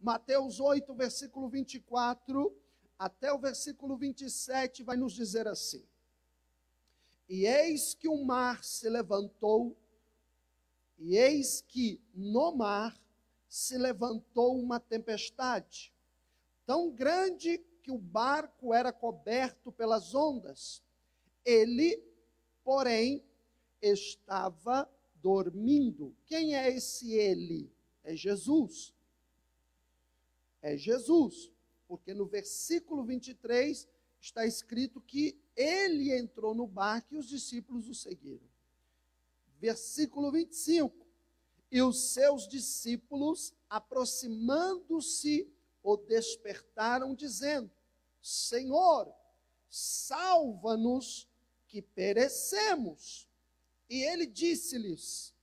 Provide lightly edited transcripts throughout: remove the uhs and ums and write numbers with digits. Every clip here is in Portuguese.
Mateus 8, versículo 24, até o versículo 27, vai nos dizer assim: E eis que o mar se levantou, e eis que no mar se levantou uma tempestade, tão grande que o barco era coberto pelas ondas. Ele, porém, estava dormindo. Quem é esse ele? É Jesus. É Jesus, porque no versículo 23 está escrito que ele entrou no barco e os discípulos o seguiram. Versículo 25, e os seus discípulos, aproximando-se, o despertaram, dizendo: Senhor, salva-nos, que perecemos. E ele disse-lhes: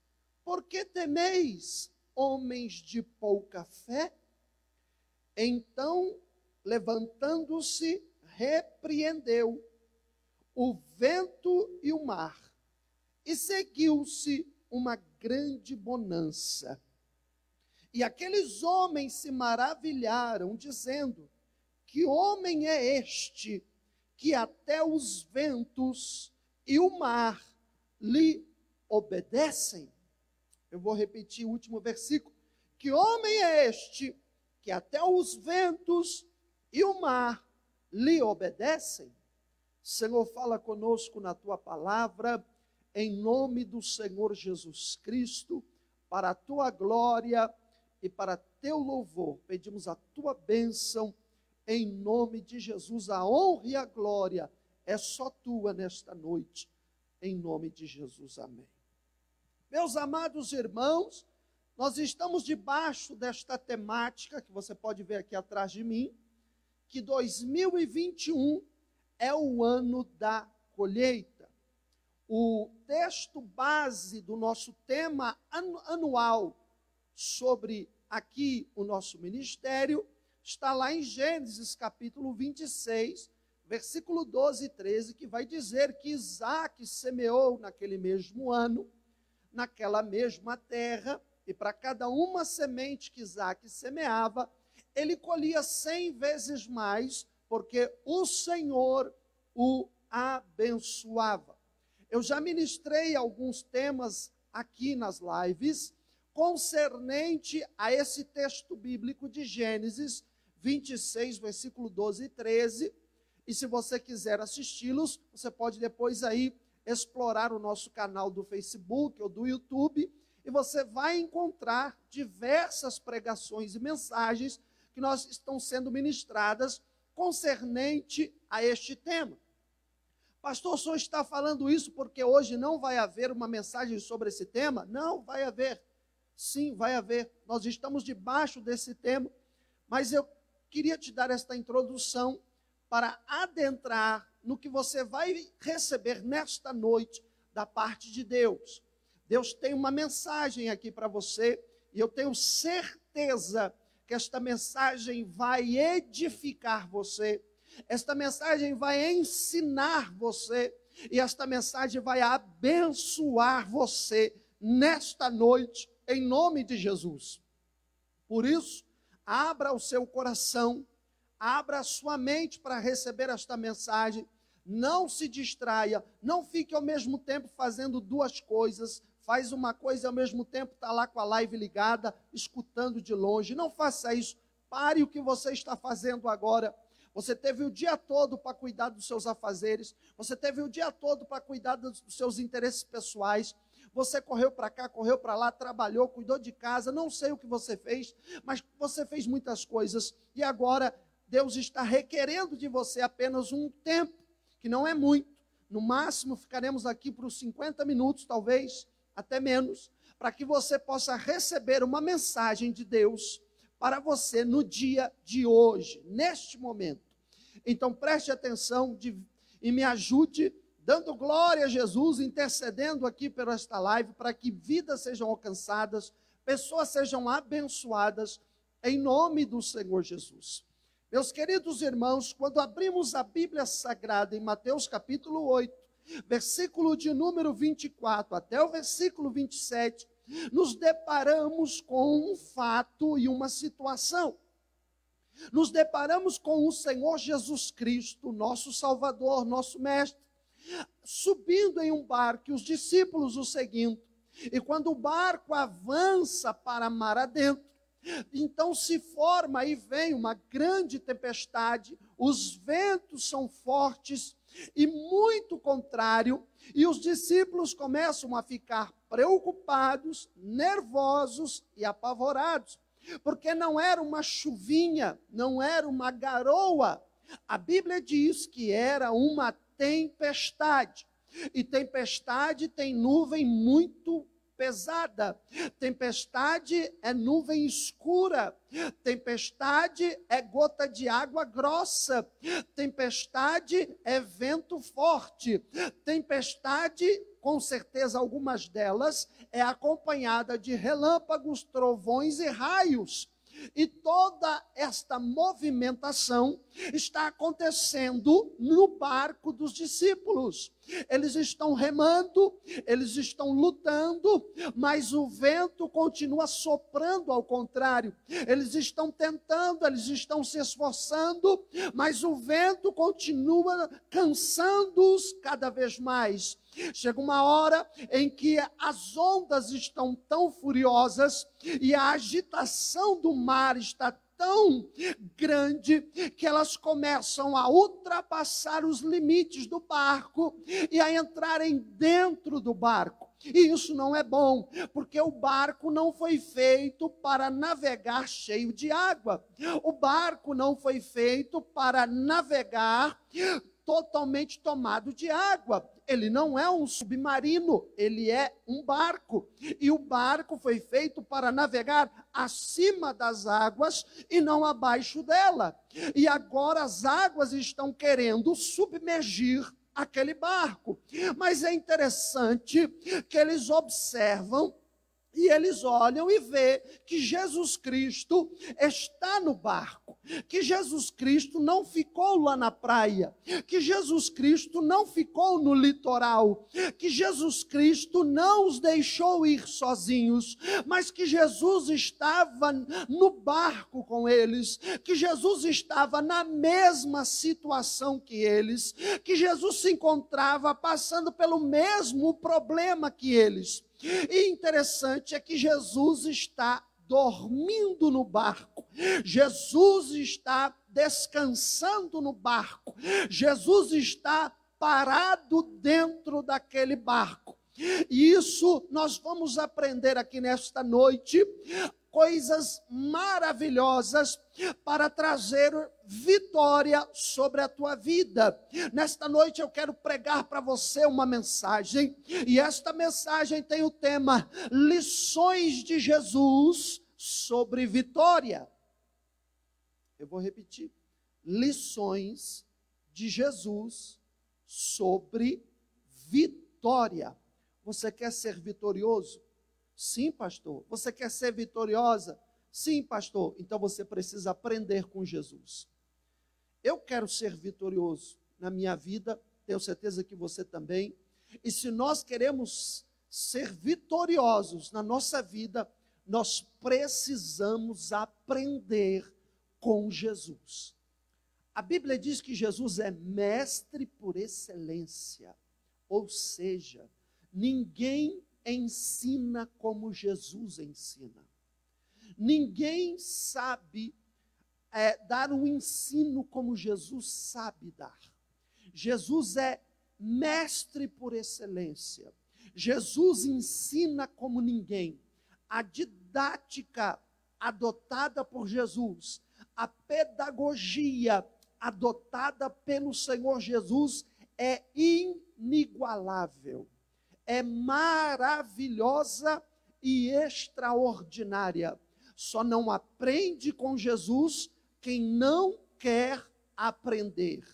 Por que temeis, homens de pouca fé? Então, levantando-se, repreendeu o vento e o mar, e seguiu-se uma grande bonança. E aqueles homens se maravilharam, dizendo: Que homem é este, que até os ventos e o mar lhe obedecem? Eu vou repetir o último versículo. Que homem é este, que até os ventos e o mar lhe obedecem? Senhor, fala conosco na tua palavra, em nome do Senhor Jesus Cristo, para a tua glória e para teu louvor. Pedimos a tua bênção, em nome de Jesus. A honra e a glória é só tua nesta noite, em nome de Jesus. Amém. Meus amados irmãos, nós estamos debaixo desta temática, que você pode ver aqui atrás de mim, que 2021 é o ano da colheita. O texto base do nosso tema anual sobre aqui o nosso ministério está lá em Gênesis capítulo 26, versículo 12 e 13, que vai dizer que Isaac semeou naquele mesmo ano, naquela mesma terra, e para cada uma semente que Isaac semeava, ele colhia 100 vezes mais, porque o Senhor o abençoava. Eu já ministrei alguns temas aqui nas lives, concernente a esse texto bíblico de Gênesis 26, versículo 12 e 13, e se você quiser assisti-los, você pode depois aí explorar o nosso canal do Facebook ou do YouTube, e você vai encontrar diversas pregações e mensagens que estão sendo ministradas concernente a este tema. Pastor, o senhor está falando isso porque hoje não vai haver uma mensagem sobre esse tema? Não, vai haver. Sim, vai haver. Nós estamos debaixo desse tema, mas eu queria te dar esta introdução para adentrar no que você vai receber nesta noite da parte de Deus. Deus tem uma mensagem aqui para você, e eu tenho certeza que esta mensagem vai edificar você, esta mensagem vai ensinar você, e esta mensagem vai abençoar você nesta noite, em nome de Jesus. Por isso, abra o seu coração, abra a sua mente para receber esta mensagem, não se distraia, não fique ao mesmo tempo fazendo duas coisas, faz uma coisa e ao mesmo tempo está lá com a live ligada, escutando de longe. Não faça isso, pare o que você está fazendo agora. Você teve o dia todo para cuidar dos seus afazeres, você teve o dia todo para cuidar dos seus interesses pessoais, você correu para cá, correu para lá, trabalhou, cuidou de casa, não sei o que você fez, mas você fez muitas coisas, e agora Deus está requerendo de você apenas um tempo, que não é muito, no máximo ficaremos aqui por uns 50 minutos, talvez, até menos, para que você possa receber uma mensagem de Deus para você no dia de hoje, neste momento. Então preste atenção e me ajude, dando glória a Jesus, intercedendo aqui por esta live, para que vidas sejam alcançadas, pessoas sejam abençoadas, em nome do Senhor Jesus. Meus queridos irmãos, quando abrimos a Bíblia Sagrada em Mateus capítulo 8, versículo de número 24 até o versículo 27, nos deparamos com um fato e uma situação. nos deparamos com o Senhor Jesus Cristo, nosso Salvador, nosso Mestre, subindo em um barco e os discípulos o seguindo. E quando o barco avança para mar adentro, então se forma e vem uma grande tempestade, os ventos são fortes e muito contrário, e os discípulos começam a ficar preocupados, nervosos e apavorados, porque não era uma chuvinha, não era uma garoa. A Bíblia diz que era uma tempestade. E tempestade tem nuvem muito pesada. Tempestade é nuvem escura. Tempestade é gota de água grossa. Tempestade é vento forte. Tempestade, com certeza algumas delas, é acompanhada de relâmpagos, trovões e raios. E toda esta movimentação está acontecendo no barco dos discípulos. Eles estão remando, eles estão lutando, mas o vento continua soprando ao contrário. Eles estão tentando, eles estão se esforçando, mas o vento continua cansando-os cada vez mais. Chega uma hora em que as ondas estão tão furiosas e a agitação do mar está tão grande que elas começam a ultrapassar os limites do barco e a entrarem dentro do barco. E isso não é bom, porque o barco não foi feito para navegar cheio de água. O barco não foi feito para navegar totalmente tomado de água. Ele não é um submarino, ele é um barco. E o barco foi feito para navegar acima das águas e não abaixo dela. E agora as águas estão querendo submergir aquele barco. Mas é interessante que eles observam e eles olham e vê que Jesus Cristo está no barco, que Jesus Cristo não ficou lá na praia, que Jesus Cristo não ficou no litoral, que Jesus Cristo não os deixou ir sozinhos, mas que Jesus estava no barco com eles, que Jesus estava na mesma situação que eles, que Jesus se encontrava passando pelo mesmo problema que eles. E interessante é que Jesus está dormindo no barco, Jesus está descansando no barco, Jesus está parado dentro daquele barco. E isso nós vamos aprender aqui nesta noite, coisas maravilhosas para trazer vitória sobre a tua vida. Nesta noite eu quero pregar para você uma mensagem, e esta mensagem tem o tema Lições de Jesus sobre vitória. Eu vou repetir. Lições de Jesus sobre vitória. Você quer ser vitorioso? Sim, pastor. Você quer ser vitoriosa? Sim, pastor. Então você precisa aprender com Jesus. Eu quero ser vitorioso na minha vida, tenho certeza que você também. E se nós queremos ser vitoriosos na nossa vida, nós precisamos aprender com Jesus. A Bíblia diz que Jesus é mestre por excelência, ou seja, ninguém ensina como Jesus ensina. Ninguém sabe dar um ensino como Jesus sabe dar. Jesus é mestre por excelência. Jesus ensina como ninguém. A didática adotada por Jesus, a pedagogia adotada pelo Senhor Jesus é inigualável. É maravilhosa e extraordinária. Só não aprende com Jesus quem não quer aprender.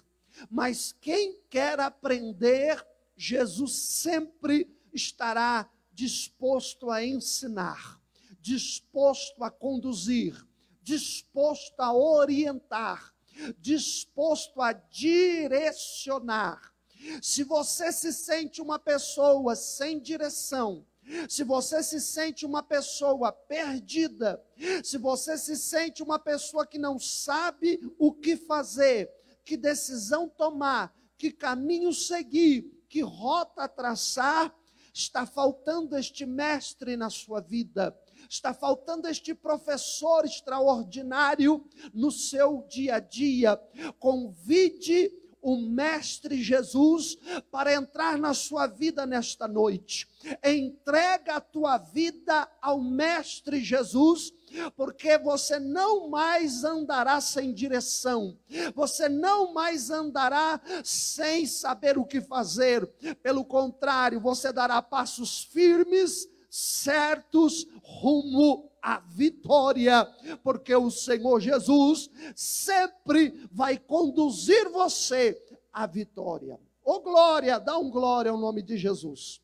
Mas quem quer aprender, Jesus sempre estará disposto a ensinar, disposto a conduzir, disposto a orientar, disposto a direcionar. Se você se sente uma pessoa sem direção, se você se sente uma pessoa perdida, se você se sente uma pessoa que não sabe o que fazer, que decisão tomar, que caminho seguir, que rota traçar, está faltando este mestre na sua vida, está faltando este professor extraordinário no seu dia a dia. Convide o Mestre Jesus para entrar na sua vida nesta noite. Entrega a tua vida ao Mestre Jesus, porque você não mais andará sem direção, você não mais andará sem saber o que fazer. Pelo contrário, você dará passos firmes, certos, rumo à vitória, porque o Senhor Jesus sempre vai conduzir você à vitória. Oh glória, dá um glória ao nome de Jesus.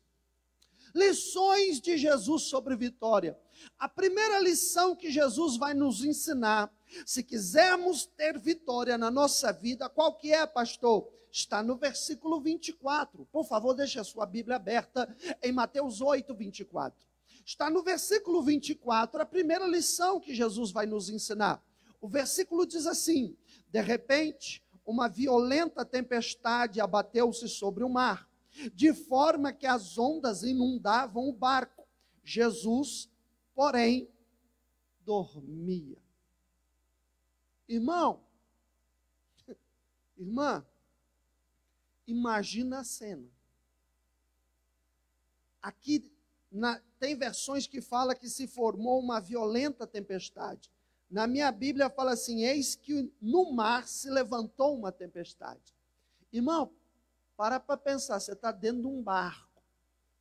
Lições de Jesus sobre vitória. A primeira lição que Jesus vai nos ensinar, se quisermos ter vitória na nossa vida, qual que é, pastor? Está no versículo 24. Por favor, deixe a sua Bíblia aberta em Mateus 8, 24. Está no versículo 24, a primeira lição que Jesus vai nos ensinar. O versículo diz assim: de repente, uma violenta tempestade abateu-se sobre o mar, de forma que as ondas inundavam o barco. Jesus, porém, dormia. Irmão, irmã, imagina a cena. Aqui tem versões que falam que se formou uma violenta tempestade. Na minha Bíblia fala assim: eis que no mar se levantou uma tempestade. Irmão, para pensar, você está dentro de um barco,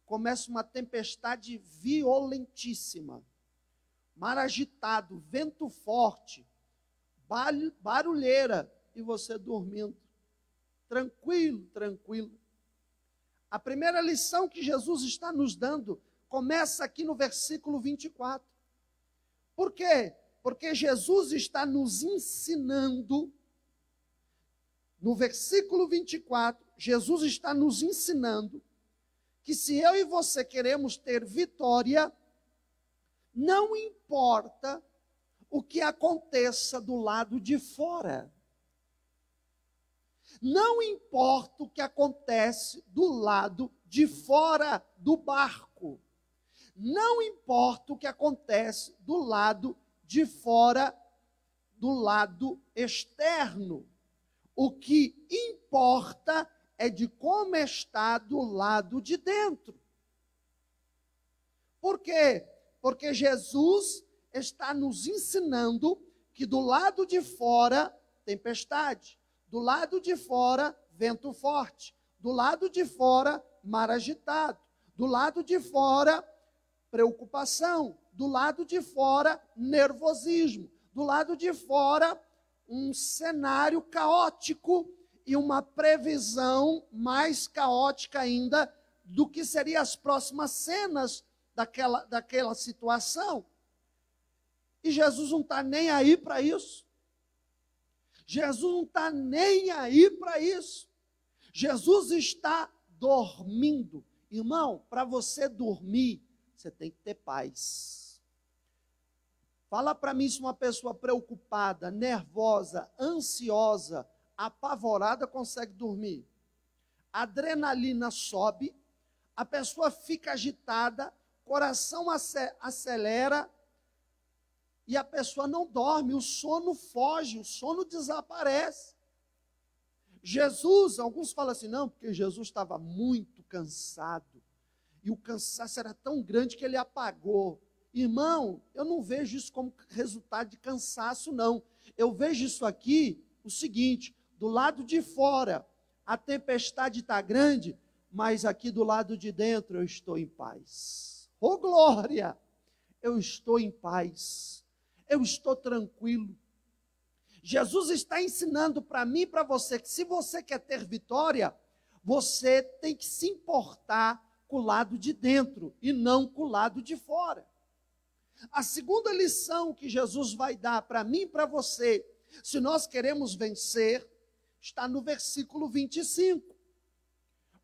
começa uma tempestade violentíssima, mar agitado, vento forte, barulheira, e você dormindo, tranquilo, tranquilo. A primeira lição que Jesus está nos dando começa aqui no versículo 24. Por quê? Porque Jesus está nos ensinando, no versículo 24, Jesus está nos ensinando que se eu e você queremos ter vitória, não importa o que aconteça do lado de fora. Não importa o que acontece do lado de fora do barco. Não importa o que acontece do lado de fora, do lado externo. O que importa é de como está do lado de dentro. Por quê? Porque Jesus está nos ensinando que do lado de fora, tempestade. Do lado de fora, vento forte. Do lado de fora, mar agitado. Do lado de fora, preocupação. Do lado de fora, nervosismo. Do lado de fora, um cenário caótico e uma previsão mais caótica ainda do que seriam as próximas cenas daquela situação. E Jesus não está nem aí para isso. Jesus não está nem aí para isso. Jesus está dormindo. Irmão, para você dormir, você tem que ter paz. Fala para mim se uma pessoa preocupada, nervosa, ansiosa, apavorada consegue dormir. A adrenalina sobe, a pessoa fica agitada, coração acelera, e a pessoa não dorme, o sono foge, o sono desaparece. Jesus, alguns falam assim, não, porque Jesus estava muito cansado, e o cansaço era tão grande que ele apagou. Irmão, eu não vejo isso como resultado de cansaço, não. Eu vejo isso aqui, o seguinte, do lado de fora, a tempestade está grande, mas aqui do lado de dentro eu estou em paz. Oh glória! Eu estou em paz. Eu estou tranquilo. Jesus está ensinando para mim e para você que se você quer ter vitória, você tem que se importar com o lado de dentro e não com o lado de fora. A segunda lição que Jesus vai dar para mim e para você, se nós queremos vencer, está no versículo 25.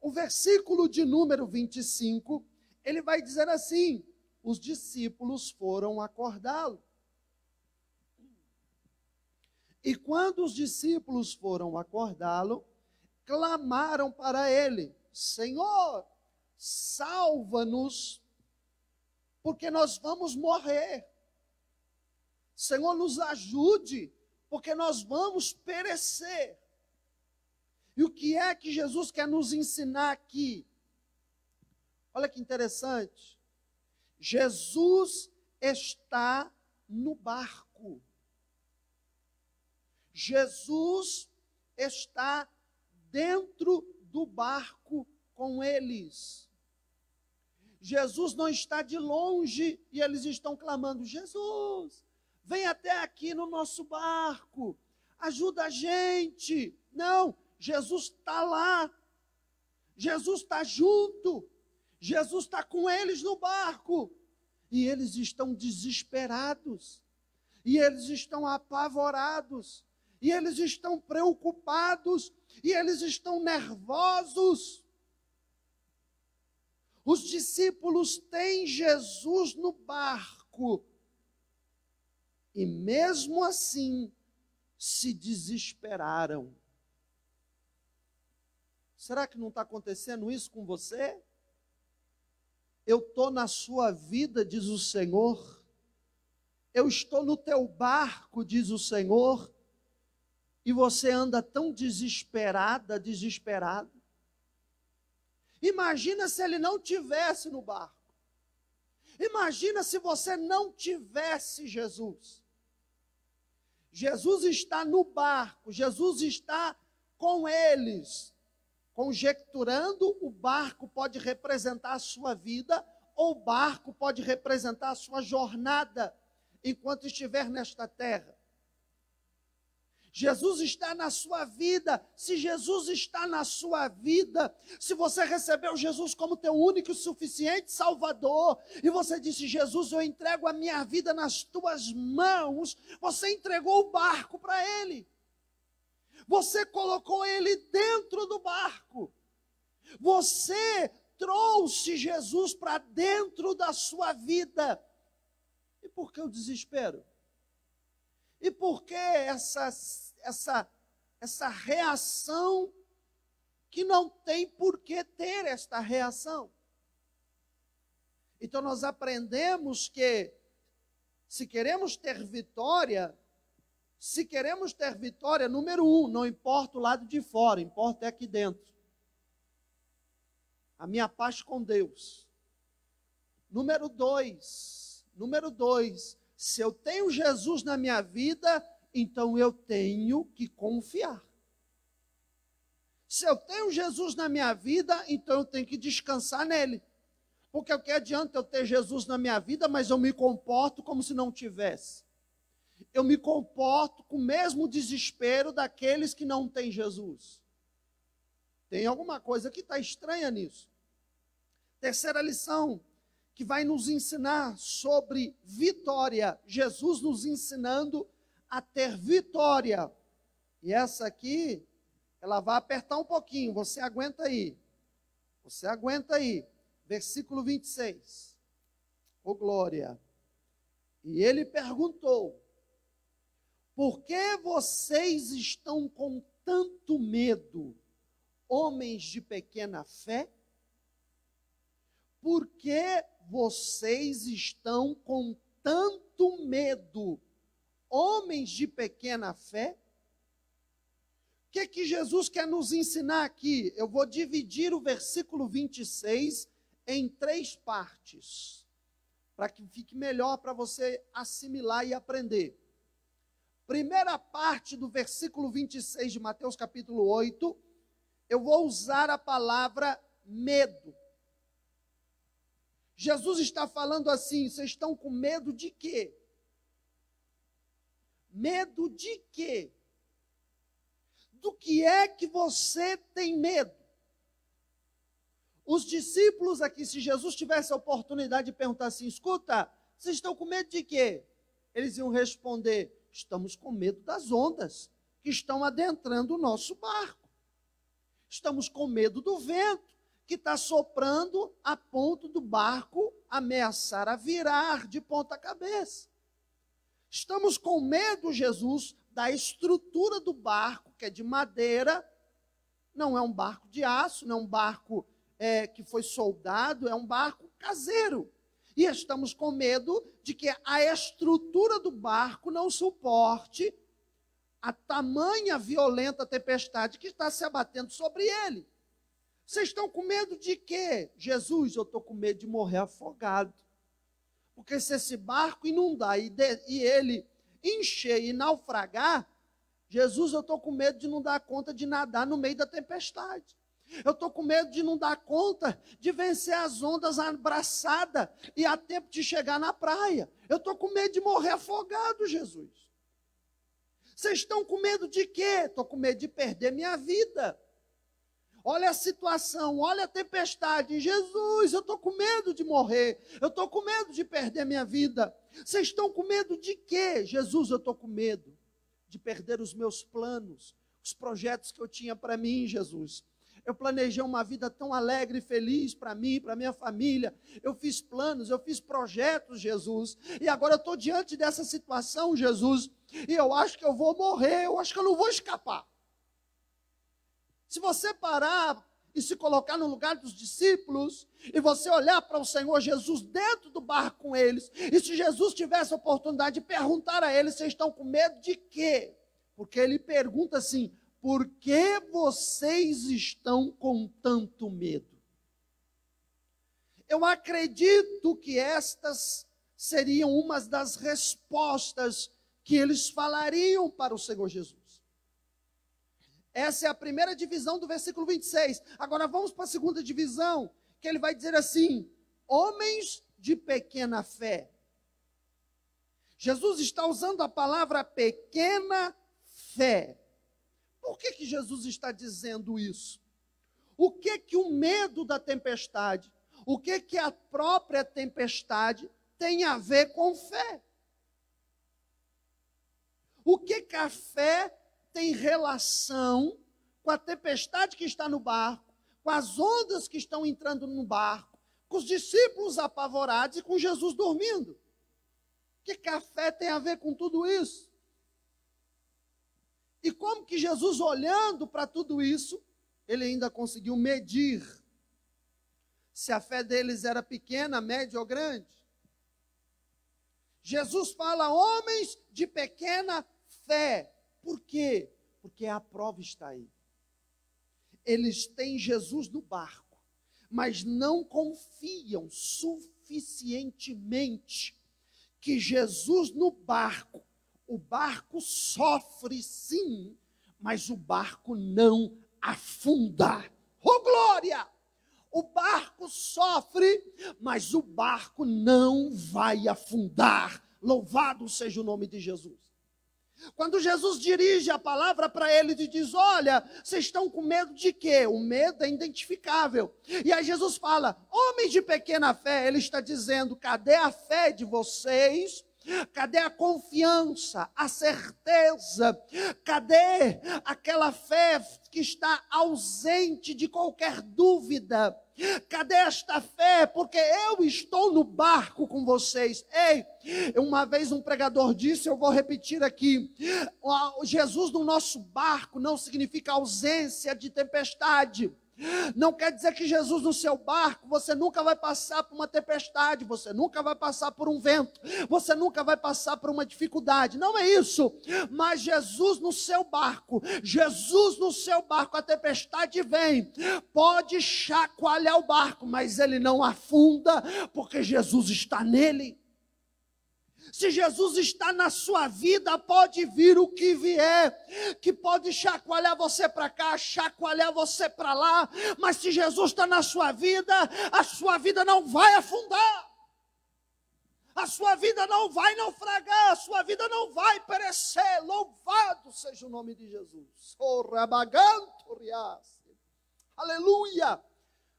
O versículo de número 25, ele vai dizer assim: os discípulos foram acordá-lo. E quando os discípulos foram acordá-lo, clamaram para ele: Senhor, salva-nos, porque nós vamos morrer. Senhor, nos ajude, porque nós vamos perecer. E o que é que Jesus quer nos ensinar aqui? Olha que interessante. Jesus está no barco. Jesus está dentro do barco com eles. Jesus não está de longe e eles estão clamando: Jesus, vem até aqui no nosso barco, ajuda a gente. Não, Jesus está lá, Jesus está junto, Jesus está com eles no barco. E eles estão desesperados, e eles estão apavorados, e eles estão preocupados, e eles estão nervosos. Os discípulos têm Jesus no barco, e mesmo assim se desesperaram. Será que não está acontecendo isso com você? Eu estou na sua vida, diz o Senhor. Eu estou no teu barco, diz o Senhor. E você anda tão desesperada, desesperado. Imagina se ele não tivesse no barco. Imagina se você não tivesse Jesus. Jesus está no barco, Jesus está com eles. Conjecturando, o barco pode representar a sua vida, ou o barco pode representar a sua jornada enquanto estiver nesta terra. Jesus está na sua vida. Se Jesus está na sua vida, se você recebeu Jesus como teu único e suficiente Salvador, e você disse: Jesus, eu entrego a minha vida nas tuas mãos, você entregou o barco para Ele. Você colocou Ele dentro do barco. Você trouxe Jesus para dentro da sua vida. E por que o desespero? E por que essa reação que não tem por que ter esta reação? Então nós aprendemos que se queremos ter vitória, número 1, não importa o lado de fora, importa é aqui dentro. A minha paz com Deus. Número 2, se eu tenho Jesus na minha vida, então eu tenho que confiar. Se eu tenho Jesus na minha vida, então eu tenho que descansar nele. Porque o que adianta eu ter Jesus na minha vida, mas eu me comporto como se não tivesse? Eu me comporto com o mesmo desespero daqueles que não têm Jesus. Tem alguma coisa que está estranha nisso. Terceira lição, que vai nos ensinar sobre vitória. Jesus nos ensinando a ter vitória. E essa aqui, ela vai apertar um pouquinho. Você aguenta aí. Versículo 26. Ô glória. E ele perguntou: por que vocês estão com tanto medo, homens de pequena fé? Por que vocês estão com tanto medo, homens de pequena fé? O que Jesus quer nos ensinar aqui? Eu vou dividir o versículo 26 em 3 partes, para que fique melhor para você assimilar e aprender. Primeira parte do versículo 26 de Mateus capítulo 8, eu vou usar a palavra medo. Jesus está falando assim: vocês estão com medo de quê? Medo de quê? Do que é que você tem medo? Os discípulos aqui, se Jesus tivesse a oportunidade de perguntar assim: escuta, vocês estão com medo de quê? Eles iam responder: estamos com medo das ondas que estão adentrando o nosso barco. Estamos com medo do vento que está soprando a ponto do barco ameaçar a virar de ponta cabeça. Estamos com medo, Jesus, da estrutura do barco, que é de madeira, não é um barco de aço, não é um barco que foi soldado, é um barco caseiro. E estamos com medo de que a estrutura do barco não suporte a tamanha violenta tempestade que está se abatendo sobre ele. Vocês estão com medo de quê? Jesus, eu estou com medo de morrer afogado. Porque se esse barco inundar e ele encher e naufragar, Jesus, eu estou com medo de não dar conta de nadar no meio da tempestade. Eu estou com medo de não dar conta de vencer as ondas abraçada e a tempo de chegar na praia. Eu estou com medo de morrer afogado, Jesus. Vocês estão com medo de quê? Estou com medo de perder minha vida. Olha a situação, olha a tempestade. Jesus, eu estou com medo de morrer. Eu estou com medo de perder minha vida. Vocês estão com medo de quê? Jesus, eu estou com medo de perder os meus planos, os projetos que eu tinha para mim, Jesus. Eu planejei uma vida tão alegre e feliz para mim, para minha família. Eu fiz planos, eu fiz projetos, Jesus. E agora eu estou diante dessa situação, Jesus. E eu acho que eu vou morrer, eu acho que eu não vou escapar. Se você parar e se colocar no lugar dos discípulos, e você olhar para o Senhor Jesus dentro do barco com eles, e se Jesus tivesse a oportunidade de perguntar a eles, vocês estão com medo de quê? Porque ele pergunta assim, por que vocês estão com tanto medo? Eu acredito que estas seriam umas das respostas que eles falariam para o Senhor Jesus. Essa é a primeira divisão do versículo 26. Agora vamos para a segunda divisão, que ele vai dizer assim, homens de pequena fé. Jesus está usando a palavra pequena fé. Por que Jesus está dizendo isso? O que o medo da tempestade, o que a própria tempestade tem a ver com fé? O que a fé tem relação com a tempestade que está no barco, com as ondas que estão entrando no barco, com os discípulos apavorados e com Jesus dormindo? O que a fé tem a ver com tudo isso? E como que Jesus, olhando para tudo isso, ele ainda conseguiu medir se a fé deles era pequena, média ou grande? Jesus fala, homens de pequena fé. Por quê? Porque a prova está aí. Eles têm Jesus no barco, mas não confiam suficientemente que Jesus no barco, o barco sofre sim, mas o barco não afunda. Oh glória! O barco sofre, mas o barco não vai afundar. Louvado seja o nome de Jesus. Quando Jesus dirige a palavra para eles e diz, olha, vocês estão com medo de quê? O medo é identificável. E aí Jesus fala, homens de pequena fé, ele está dizendo, cadê a fé de vocês? Cadê a confiança, a certeza? Cadê aquela fé que está ausente de qualquer dúvida? Cadê esta fé? Porque eu estou no barco com vocês. Ei, uma vez um pregador disse, eu vou repetir aqui, Jesus no nosso barco não significa ausência de tempestade. Não quer dizer que Jesus no seu barco, você nunca vai passar por uma tempestade, você nunca vai passar por um vento, você nunca vai passar por uma dificuldade, não é isso, mas Jesus no seu barco, a tempestade vem, pode chacoalhar o barco, mas ele não afunda, porque Jesus está nele. Se Jesus está na sua vida, pode vir o que vier, que pode chacoalhar você para cá, chacoalhar você para lá, mas se Jesus está na sua vida, a sua vida não vai afundar, a sua vida não vai naufragar, a sua vida não vai perecer. Louvado seja o nome de Jesus. Aleluia!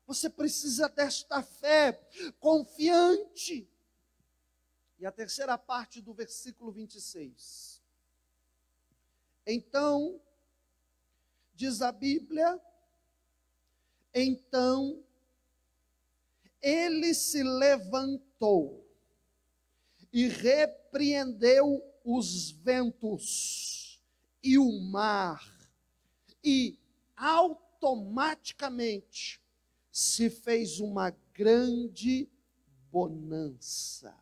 Você precisa desta fé confiante. E a terceira parte do versículo 26. Então, diz a Bíblia, então ele se levantou e repreendeu os ventos e o mar, e automaticamente se fez uma grande bonança.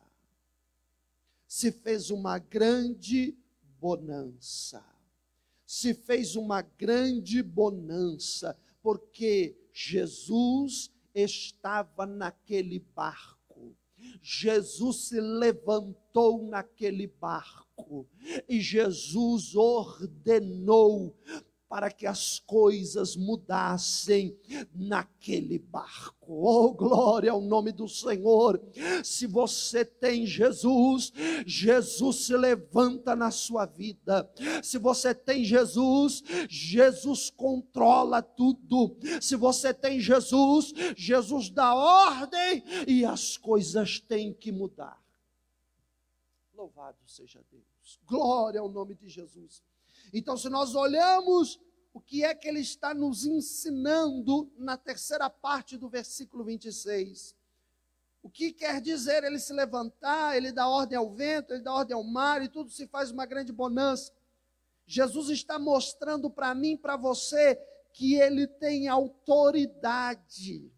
Se fez uma grande bonança. Se fez uma grande bonança, porque Jesus estava naquele barco. Jesus se levantou naquele barco e Jesus ordenou para que as coisas mudassem naquele barco. Oh, glória ao nome do Senhor. Se você tem Jesus, Jesus se levanta na sua vida. Se você tem Jesus, Jesus controla tudo. Se você tem Jesus, Jesus dá ordem e as coisas têm que mudar. Louvado seja Deus. Glória ao nome de Jesus. Então, se nós olhamos o que é que ele está nos ensinando na terceira parte do versículo 26, o que quer dizer ele se levantar, ele dá ordem ao vento, ele dá ordem ao mar e tudo se faz uma grande bonança. Jesus está mostrando para mim e para você que ele tem autoridade.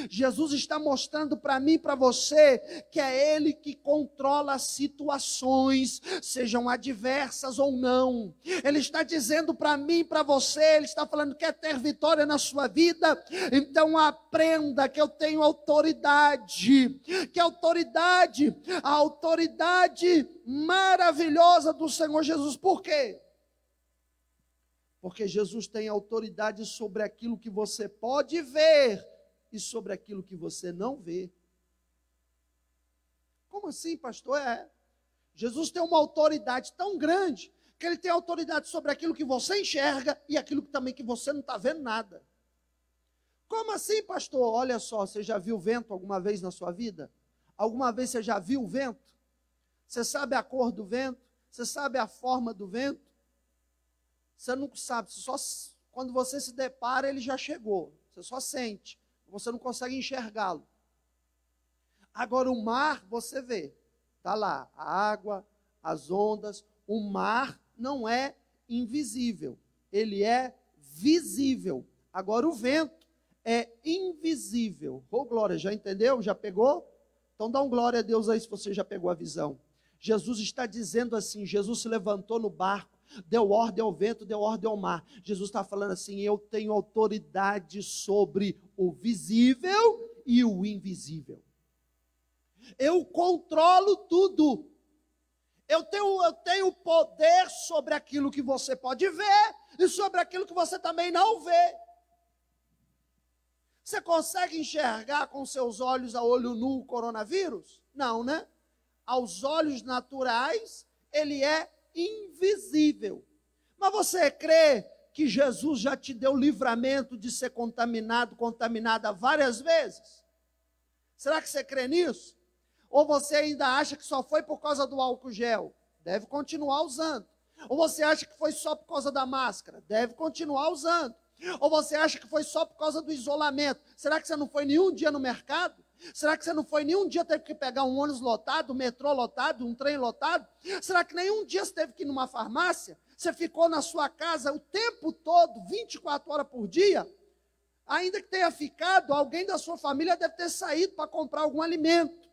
Jesus está mostrando para mim e para você que é Ele que controla as situações, sejam adversas ou não. Ele está dizendo para mim e para você, Ele está falando que quer ter vitória na sua vida, então aprenda que eu tenho autoridade, que a autoridade maravilhosa do Senhor Jesus. Por quê? Porque Jesus tem autoridade sobre aquilo que você pode ver e sobre aquilo que você não vê. Como assim, pastor? Jesus tem uma autoridade tão grande que ele tem autoridade sobre aquilo que você enxerga e aquilo também que você não está vendo nada. Como assim, pastor? Olha só, você já viu vento alguma vez na sua vida? Alguma vez você já viu o vento? Você sabe a cor do vento? Você sabe a forma do vento? Você não sabe, só quando você se depara ele já chegou, você só sente. Você não consegue enxergá-lo. Agora o mar você vê, está lá, a água, as ondas. O mar não é invisível, ele é visível. Agora o vento é invisível. Oh, glória, já entendeu? Já pegou? Então dá um glória a Deus aí se você já pegou a visão. Jesus está dizendo assim, Jesus se levantou no barco, deu ordem ao vento, deu ordem ao mar. Jesus está falando assim, eu tenho autoridade sobre o visível e o invisível. Eu controlo tudo. Eu tenho poder sobre aquilo que você pode ver e sobre aquilo que você também não vê. Você consegue enxergar com seus olhos a olho nu o coronavírus? Não, né? Aos olhos naturais, ele é invisível. Mas você crê que Jesus já te deu livramento de ser contaminada várias vezes? Será que você crê nisso? Ou você ainda acha que só foi por causa do álcool gel? Deve continuar usando. Ou você acha que foi só por causa da máscara? Deve continuar usando. Ou você acha que foi só por causa do isolamento? Será que você não foi nenhum dia no mercado? Será que você não foi nenhum dia, teve que pegar um ônibus lotado, um metrô lotado, um trem lotado? Será que nenhum dia você teve que ir numa farmácia? Você ficou na sua casa o tempo todo, 24 horas por dia? Ainda que tenha ficado, alguém da sua família deve ter saído para comprar algum alimento.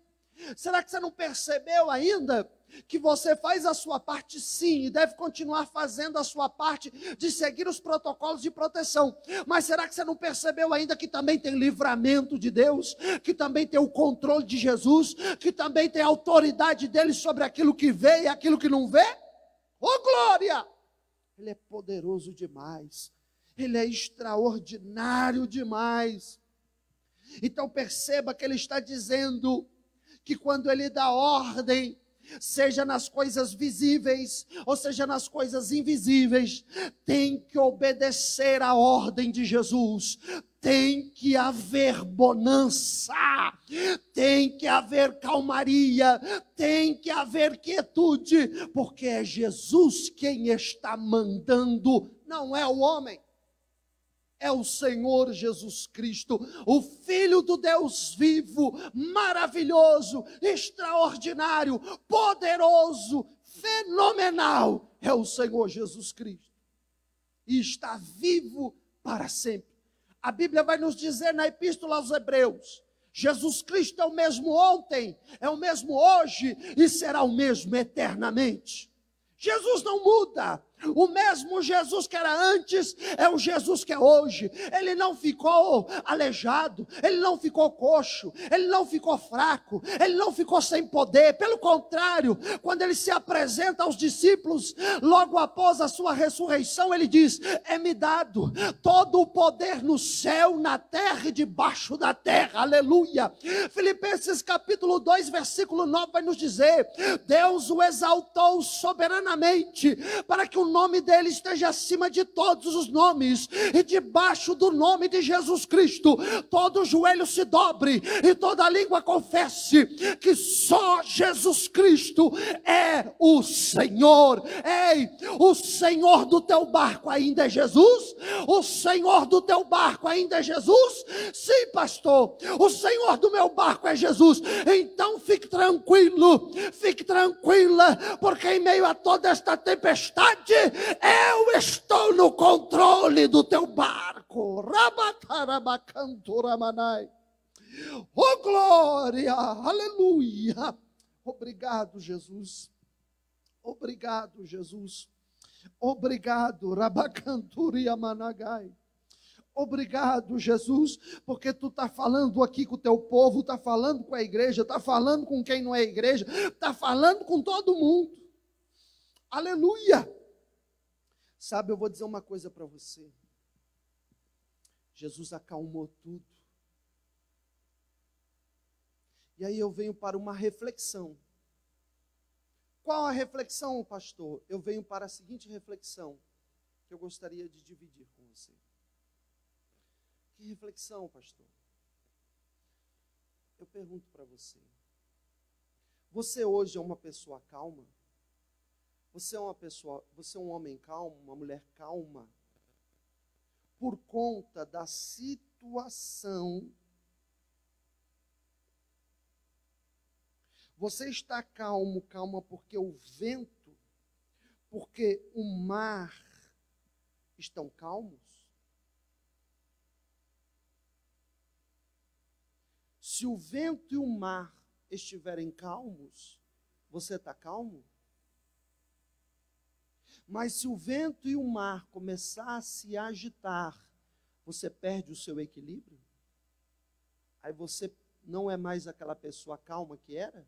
Será que você não percebeu ainda que você faz a sua parte sim e deve continuar fazendo a sua parte de seguir os protocolos de proteção? Mas será que você não percebeu ainda que também tem livramento de Deus, que também tem o controle de Jesus, que também tem a autoridade dele sobre aquilo que vê e aquilo que não vê? Oh, glória! Ele é poderoso demais, ele é extraordinário demais. Então perceba que ele está dizendo que quando ele dá ordem, seja nas coisas visíveis, ou seja nas coisas invisíveis, tem que obedecer à ordem de Jesus. Tem que haver bonança, tem que haver calmaria, tem que haver quietude, porque é Jesus quem está mandando, não é o homem. é o Senhor Jesus Cristo, o Filho do Deus vivo, maravilhoso, extraordinário, poderoso, fenomenal, é o Senhor Jesus Cristo. E está vivo para sempre. A Bíblia vai nos dizer na Epístola aos Hebreus, Jesus Cristo é o mesmo ontem, é o mesmo hoje e será o mesmo eternamente. Jesus não muda. O mesmo Jesus que era antes é o Jesus que é hoje. Ele não ficou aleijado, ele não ficou coxo, ele não ficou fraco, ele não ficou sem poder. Pelo contrário, quando ele se apresenta aos discípulos, logo após a sua ressurreição, ele diz: é-me dado todo o poder no céu, na terra e debaixo da terra. Aleluia. Filipenses capítulo 2, versículo 9 vai nos dizer: Deus o exaltou soberanamente para que o nome dele esteja acima de todos os nomes, e debaixo do nome de Jesus Cristo todo joelho se dobre e toda língua confesse que só Jesus Cristo é o Senhor. Ei, o Senhor do teu barco ainda é Jesus? O Senhor do teu barco ainda é Jesus? Sim, pastor, o Senhor do meu barco é Jesus. Então fique tranquilo, fique tranquila, porque em meio a toda esta tempestade, eu estou no controle do teu barco. Oh glória, aleluia. Obrigado, Jesus. Obrigado, Jesus. Obrigado, Rabacanturia Managai. Obrigado, Jesus, porque tu está falando aqui com o teu povo, está falando com a igreja, está falando com quem não é igreja, está falando com todo mundo. Aleluia. Sabe, eu vou dizer uma coisa para você. Jesus acalmou tudo. E aí eu venho para uma reflexão. Qual a reflexão, pastor? Eu venho para a seguinte reflexão, que eu gostaria de dividir com você. Que reflexão, pastor? Eu pergunto para você. Você hoje é uma pessoa calma? Você é um homem calmo, uma mulher calma, por conta da situação. Você está calmo, calma, porque o vento, porque o mar estão calmos? Se o vento e o mar estiverem calmos, você está calmo? Mas se o vento e o mar começar a se agitar, você perde o seu equilíbrio? Aí você não é mais aquela pessoa calma que era?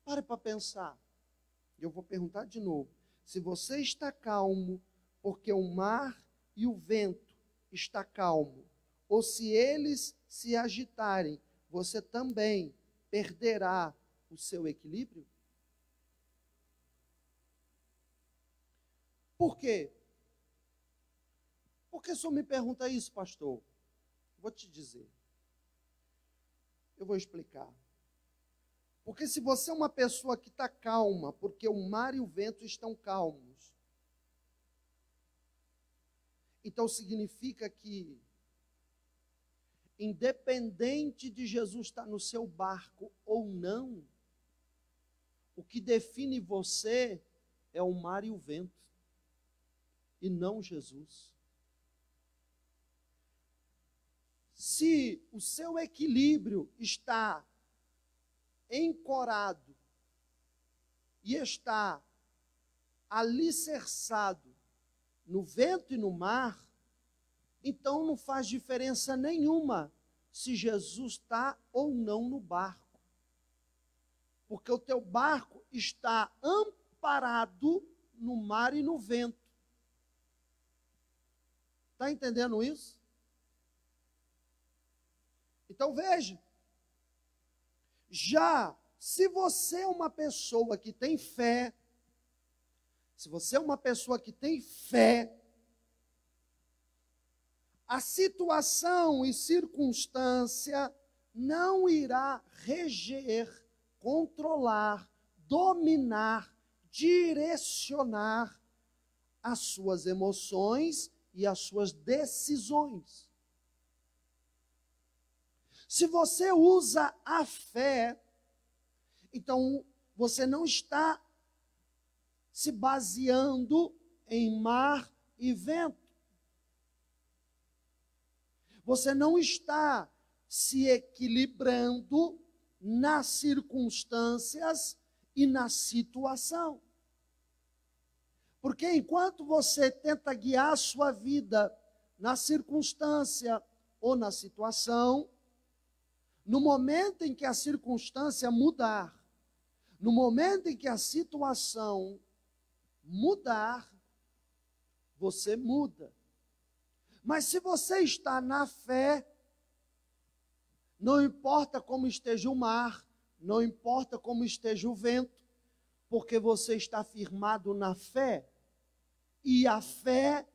Pare para pensar. Eu vou perguntar de novo. Se você está calmo, porque o mar e o vento está calmo, ou se eles se agitarem, você também perderá o seu equilíbrio? Por quê? Por que só me pergunta isso, pastor? Vou te dizer. Eu vou explicar. Porque se você é uma pessoa que está calma, porque o mar e o vento estão calmos, então significa que, independente de Jesus estar no seu barco ou não, o que define você é o mar e o vento, e não Jesus. Se o seu equilíbrio está ancorado e está alicerçado no vento e no mar, então não faz diferença nenhuma se Jesus está ou não no barco, porque o teu barco está amparado no mar e no vento. Está entendendo isso? Então veja, já se você é uma pessoa que tem fé, se você é uma pessoa que tem fé, a situação e circunstância não irá reger, controlar, dominar, direcionar as suas emoções e as suas decisões. Se você usa a fé, então você não está se baseando em mar e vento. Você não está se equilibrando nas circunstâncias e na situação. Porque enquanto você tenta guiar a sua vida na circunstância ou na situação, no momento em que a circunstância mudar, no momento em que a situação mudar, você muda. Mas se você está na fé, não importa como esteja o mar, não importa como esteja o vento, porque você está firmado na fé, e a fé,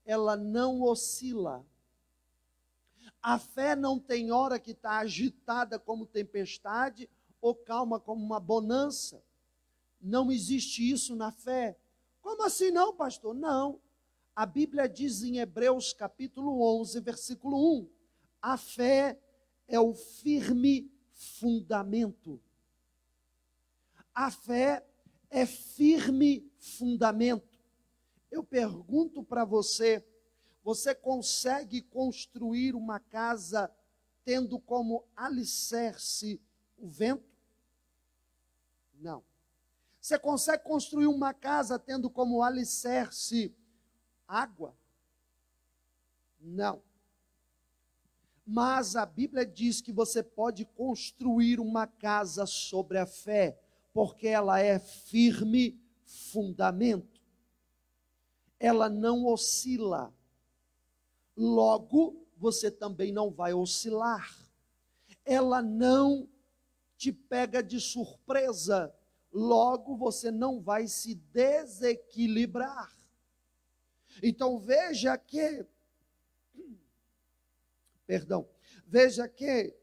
ela não oscila. A fé não tem hora que está agitada como tempestade, ou calma como uma bonança. Não existe isso na fé. Como assim não, pastor? Não. A Bíblia diz em Hebreus capítulo 11, versículo 1, a fé é o firme fundamento. A fé é firme fundamento. Eu pergunto para você, você consegue construir uma casa tendo como alicerce o vento? Não. Você consegue construir uma casa tendo como alicerce água? Não. Mas a Bíblia diz que você pode construir uma casa sobre a fé, porque ela é firme fundamento. Ela não oscila. Logo, você também não vai oscilar. Ela não te pega de surpresa. Logo, você não vai se desequilibrar. Então, veja que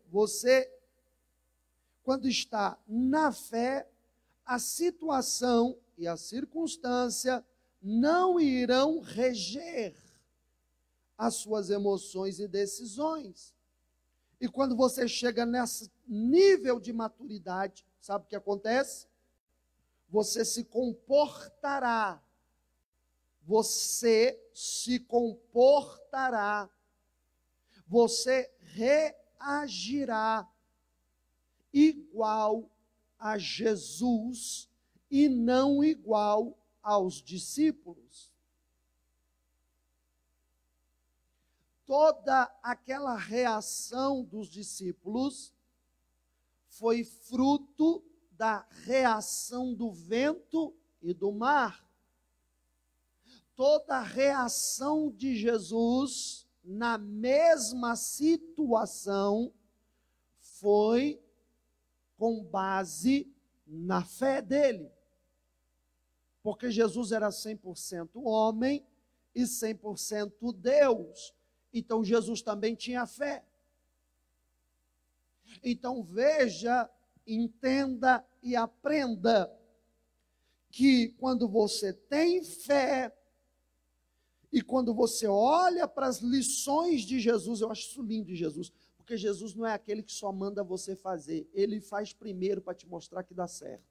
você, quando está na fé, a situação e a circunstância não irão reger as suas emoções e decisões. E quando você chega nesse nível de maturidade, sabe o que acontece? Você se comportará. Você reagirá igual a Jesus e não igual aos discípulos. Toda aquela reação dos discípulos foi fruto da reação do vento e do mar. Toda a reação de Jesus na mesma situação foi com base na fé dele. Porque Jesus era 100% homem e 100% Deus. Então Jesus também tinha fé. Então veja, entenda e aprenda que quando você tem fé, e quando você olha para as lições de Jesus, eu acho isso lindo de Jesus, porque Jesus não é aquele que só manda você fazer, ele faz primeiro para te mostrar que dá certo.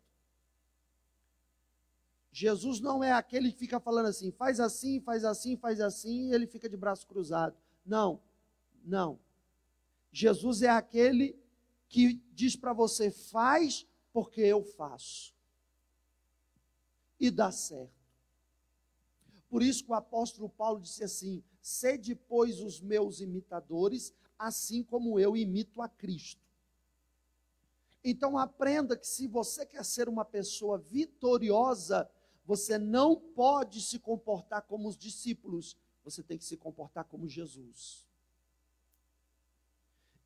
Jesus não é aquele que fica falando assim, faz assim, faz assim, faz assim, e ele fica de braço cruzado. Não, não. Jesus é aquele que diz para você, faz porque eu faço. E dá certo. Por isso que o apóstolo Paulo disse assim, sede, pois, os meus imitadores, assim como eu imito a Cristo. Então aprenda que se você quer ser uma pessoa vitoriosa, você não pode se comportar como os discípulos, você tem que se comportar como Jesus.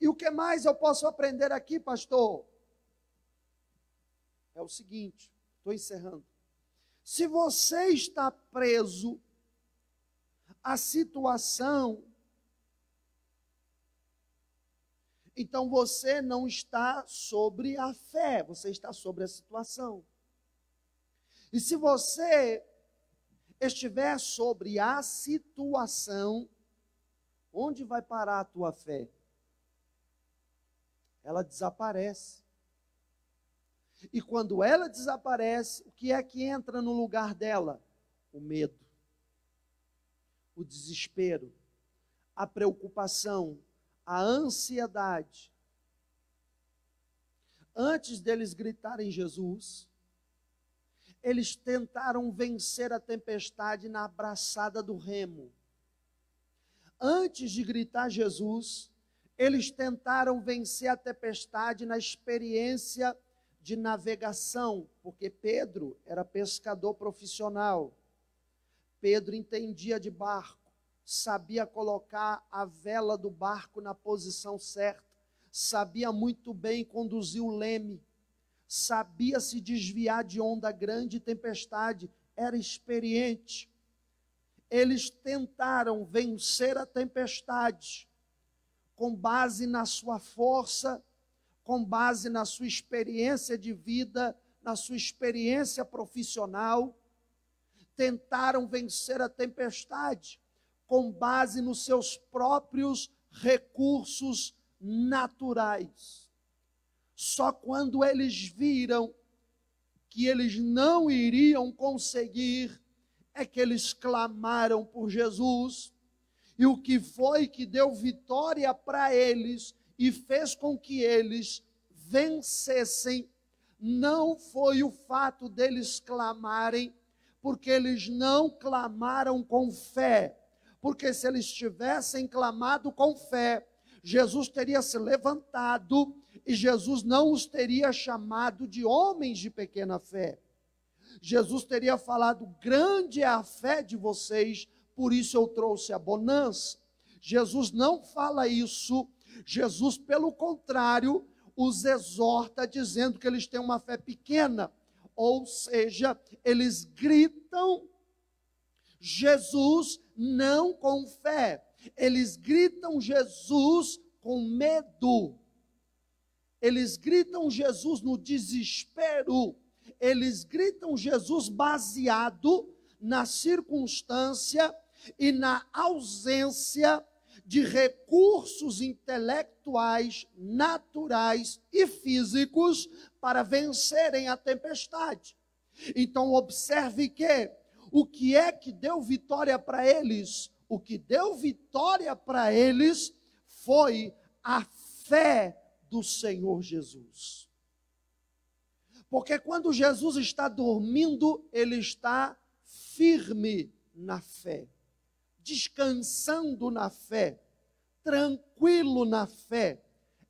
E o que mais eu posso aprender aqui, pastor? É o seguinte, estou encerrando. Se você está preso à situação, então você não está sobre a fé, você está sobre a situação. E se você estiver sobre a situação, onde vai parar a tua fé? Ela desaparece. E quando ela desaparece, o que é que entra no lugar dela? O medo, o desespero, a preocupação, a ansiedade. Antes deles gritarem Jesus, eles tentaram vencer a tempestade na abraçada do remo. Antes de gritar Jesus, eles tentaram vencer a tempestade na experiência de navegação, porque Pedro era pescador profissional. Pedro entendia de barco, sabia colocar a vela do barco na posição certa, sabia muito bem conduzir o leme, sabia se desviar de onda grande e tempestade, era experiente. Eles tentaram vencer a tempestade com base na sua força, com base na sua experiência de vida, na sua experiência profissional. Tentaram vencer a tempestade com base nos seus próprios recursos naturais. Só quando eles viram que eles não iriam conseguir, é que eles clamaram por Jesus. E o que foi que deu vitória para eles e fez com que eles vencessem, não foi o fato deles clamarem, porque eles não clamaram com fé. Porque se eles tivessem clamado com fé, Jesus teria se levantado e Jesus não os teria chamado de homens de pequena fé. Jesus teria falado: grande é a fé de vocês, por isso eu trouxe a bonança. Jesus não fala isso. Jesus, pelo contrário, os exorta dizendo que eles têm uma fé pequena. Ou seja, eles gritam Jesus não com fé. Eles gritam Jesus com medo. Eles gritam Jesus no desespero. Eles gritam Jesus baseado na circunstância e na ausência de recursos intelectuais, naturais e físicos para vencerem a tempestade. Então observe que o que é que deu vitória para eles? O que deu vitória para eles foi a fé do Senhor Jesus. Porque quando Jesus está dormindo, ele está firme na fé, descansando na fé, tranquilo na fé,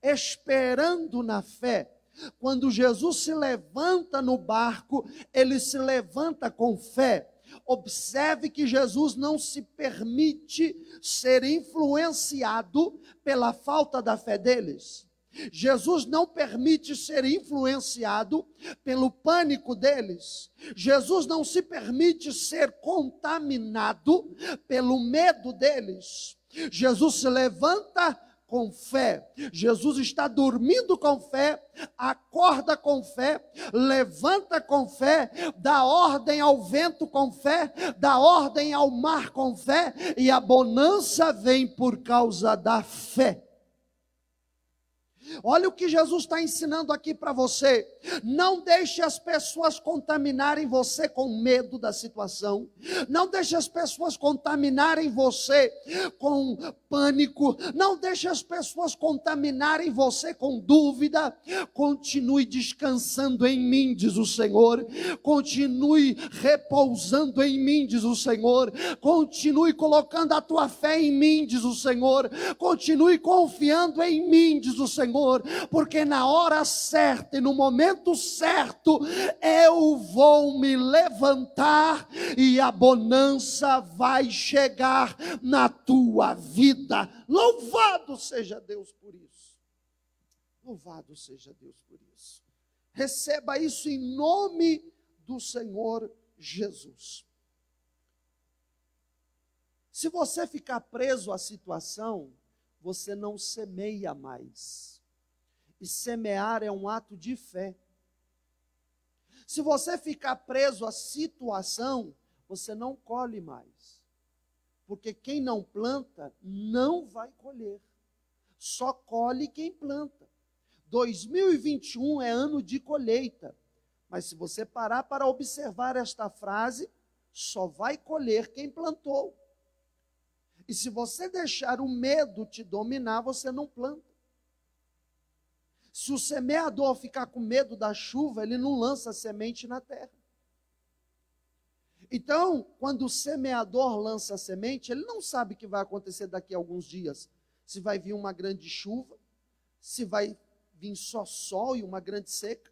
esperando na fé. Quando Jesus se levanta no barco, ele se levanta com fé. Observe que Jesus não se permite ser influenciado pela falta da fé deles. Jesus não permite ser influenciado pelo pânico deles. Jesus não se permite ser contaminado pelo medo deles. Jesus se levanta com fé. Jesus está dormindo com fé, acorda com fé, levanta com fé, dá ordem ao vento com fé, dá ordem ao mar com fé, e a bonança vem por causa da fé. Olha o que Jesus está ensinando aqui para você. Não deixe as pessoas contaminarem você com medo da situação. Não deixe as pessoas contaminarem você com pânico. Não deixe as pessoas contaminarem você com dúvida. Continue descansando em mim, diz o Senhor. Continue repousando em mim, diz o Senhor. Continue colocando a tua fé em mim, diz o Senhor. Continue confiando em mim, diz o Senhor. Porque na hora certa e no momento certo eu vou me levantar e a bonança vai chegar na tua vida. Louvado seja Deus por isso. Louvado seja Deus por isso. Receba isso em nome do Senhor Jesus. Se você ficar preso à situação, você não semeia mais. E semear é um ato de fé. Se você ficar preso à situação, você não colhe mais. Porque quem não planta, não vai colher. Só colhe quem planta. 2021 é ano de colheita. Mas se você parar para observar esta frase, só vai colher quem plantou. E se você deixar o medo te dominar, você não planta. Se o semeador ficar com medo da chuva, ele não lança a semente na terra. Então, quando o semeador lança a semente, ele não sabe o que vai acontecer daqui a alguns dias. Se vai vir uma grande chuva, se vai vir só sol e uma grande seca.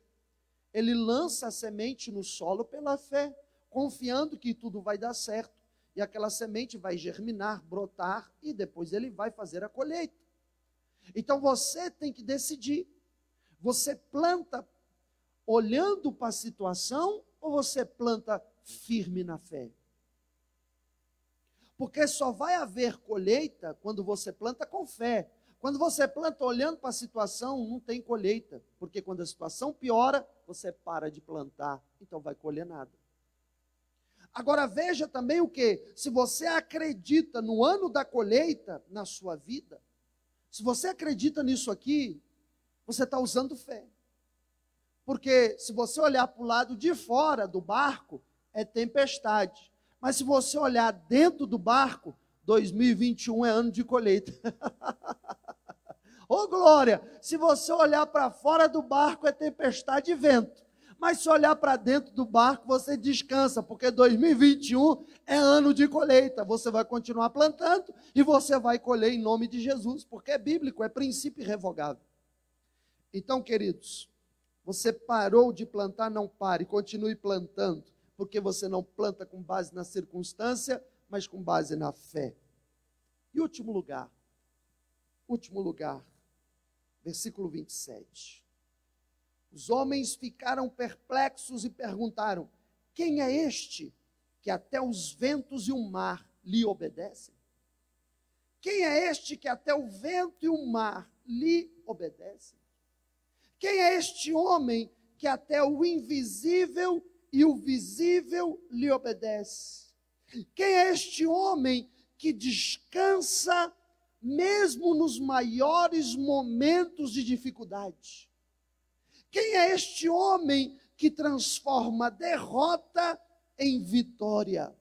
Ele lança a semente no solo pela fé, confiando que tudo vai dar certo. E aquela semente vai germinar, brotar, e depois ele vai fazer a colheita. Então você tem que decidir. Você planta olhando para a situação ou você planta firme na fé? Porque só vai haver colheita quando você planta com fé. Quando você planta olhando para a situação, não tem colheita. Porque quando a situação piora, você para de plantar, então vai colher nada. Agora veja também o que? Se você acredita no ano da colheita na sua vida, se você acredita nisso aqui, você está usando fé. Porque se você olhar para o lado de fora do barco, é tempestade. Mas se você olhar dentro do barco, 2021 é ano de colheita. Ô glória! Se você olhar para fora do barco, é tempestade e vento. Mas se olhar para dentro do barco, você descansa, porque 2021 é ano de colheita. Você vai continuar plantando e você vai colher em nome de Jesus, porque é bíblico, é princípio irrevogável. Então, queridos, você parou de plantar, não pare, continue plantando, porque você não planta com base na circunstância, mas com base na fé. E último lugar, versículo 27. Os homens ficaram perplexos e perguntaram: quem é este que até os ventos e o mar lhe obedecem? Quem é este que até o vento e o mar lhe obedecem? Quem é este homem que até o invisível e o visível lhe obedece? Quem é este homem que descansa mesmo nos maiores momentos de dificuldade? Quem é este homem que transforma a derrota em vitória?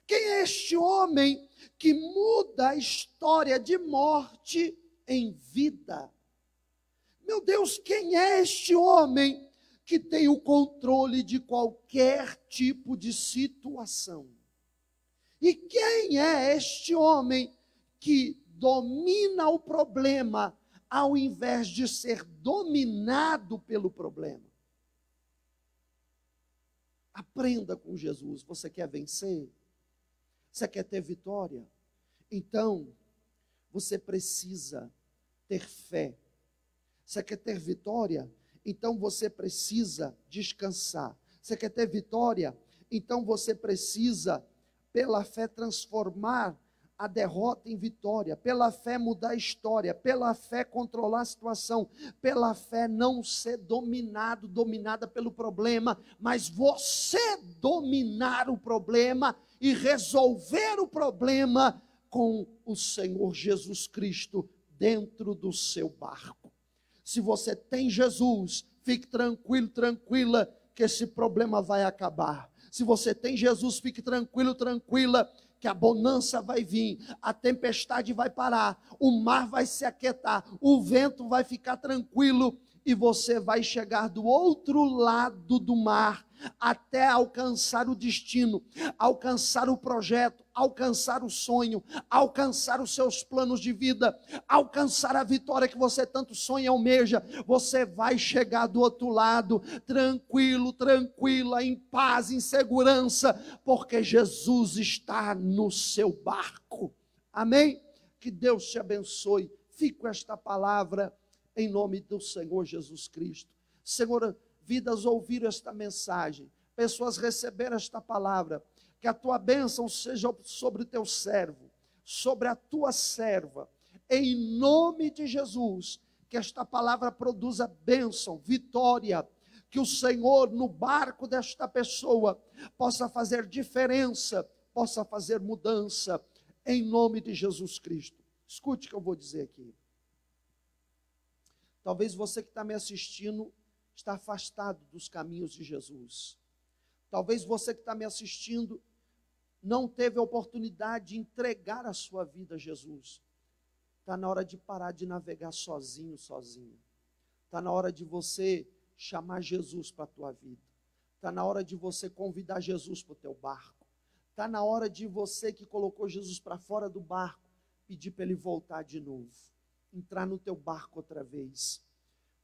Quem é este homem que muda a história de morte em vida? Meu Deus, quem é este homem que tem o controle de qualquer tipo de situação? E quem é este homem que domina o problema ao invés de ser dominado pelo problema? Aprenda com Jesus. Você quer vencer? Você quer ter vitória? Então, você precisa ter fé. Você quer ter vitória? Então você precisa descansar. Você quer ter vitória? Então você precisa, pela fé, transformar a derrota em vitória, pela fé mudar a história, pela fé controlar a situação, pela fé não ser dominada pelo problema, mas você dominar o problema e resolver o problema com o Senhor Jesus Cristo dentro do seu barco. Se você tem Jesus, fique tranquilo, tranquila, que esse problema vai acabar. Se você tem Jesus, fique tranquilo, tranquila, que a bonança vai vir, a tempestade vai parar, o mar vai se aquietar, o vento vai ficar tranquilo e você vai chegar do outro lado do mar até alcançar o destino, alcançar o projeto, alcançar o sonho, alcançar os seus planos de vida, alcançar a vitória que você tanto sonha e almeja. Você vai chegar do outro lado tranquilo, tranquila, em paz, em segurança, porque Jesus está no seu barco. Amém? Que Deus te abençoe. Fique com esta palavra em nome do Senhor Jesus Cristo. Senhor, vidas ouviram esta mensagem, pessoas receberam esta palavra, que a tua bênção seja sobre o teu servo, sobre a tua serva, em nome de Jesus, que esta palavra produza bênção, vitória, que o Senhor no barco desta pessoa possa fazer diferença, possa fazer mudança, em nome de Jesus Cristo. Escute o que eu vou dizer aqui. Talvez você que está me assistindo está afastado dos caminhos de Jesus. Talvez você que está me assistindo não teve a oportunidade de entregar a sua vida a Jesus. Está na hora de parar de navegar sozinho, sozinha. Está na hora de você chamar Jesus para a tua vida. Está na hora de você convidar Jesus para o teu barco. Está na hora de você que colocou Jesus para fora do barco, pedir para ele voltar de novo. Entrar no teu barco outra vez.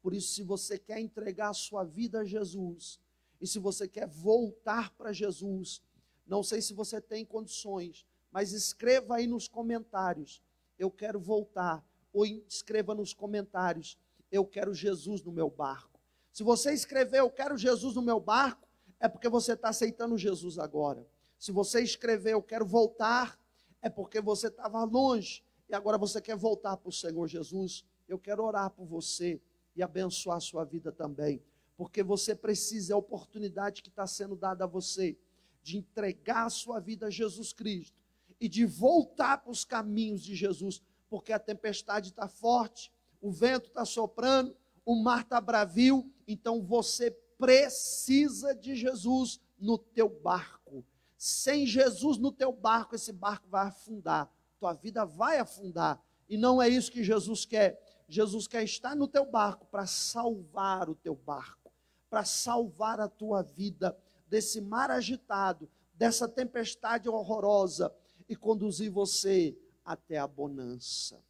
Por isso, se você quer entregar a sua vida a Jesus, e se você quer voltar para Jesus, não sei se você tem condições, mas escreva aí nos comentários, eu quero voltar, ou escreva nos comentários, eu quero Jesus no meu barco. Se você escrever, eu quero Jesus no meu barco, é porque você está aceitando Jesus agora. Se você escrever, eu quero voltar, é porque você estava longe, e agora você quer voltar para o Senhor Jesus. Eu quero orar por você e abençoar a sua vida também, porque você precisa, é a oportunidade que está sendo dada a você, de entregar a sua vida a Jesus Cristo, e de voltar para os caminhos de Jesus, porque a tempestade está forte, o vento está soprando, o mar está bravio, então você precisa de Jesus no teu barco. Sem Jesus no teu barco, esse barco vai afundar, tua vida vai afundar, e não é isso que Jesus quer. Jesus quer estar no teu barco para salvar o teu barco, para salvar a tua vida desse mar agitado, dessa tempestade horrorosa, e conduzir você até a bonança.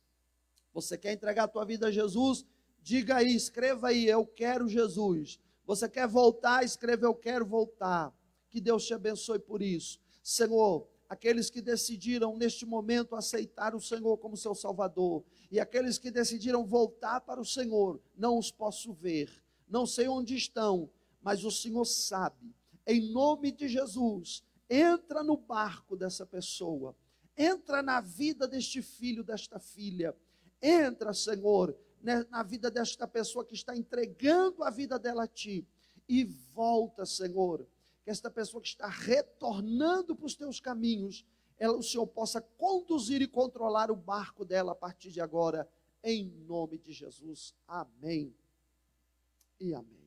Você quer entregar a tua vida a Jesus? Diga aí, escreva aí, eu quero Jesus. Você quer voltar? Escreva, eu quero voltar. Que Deus te abençoe por isso. Senhor, aqueles que decidiram neste momento aceitar o Senhor como seu Salvador, e aqueles que decidiram voltar para o Senhor, não os posso ver, não sei onde estão, mas o Senhor sabe. Em nome de Jesus, entra no barco dessa pessoa, entra na vida deste filho, desta filha, entra, Senhor, na vida desta pessoa que está entregando a vida dela a Ti, e volta, Senhor, que esta pessoa que está retornando para os Teus caminhos, o Senhor possa conduzir e controlar o barco dela a partir de agora, em nome de Jesus. Amém e amém.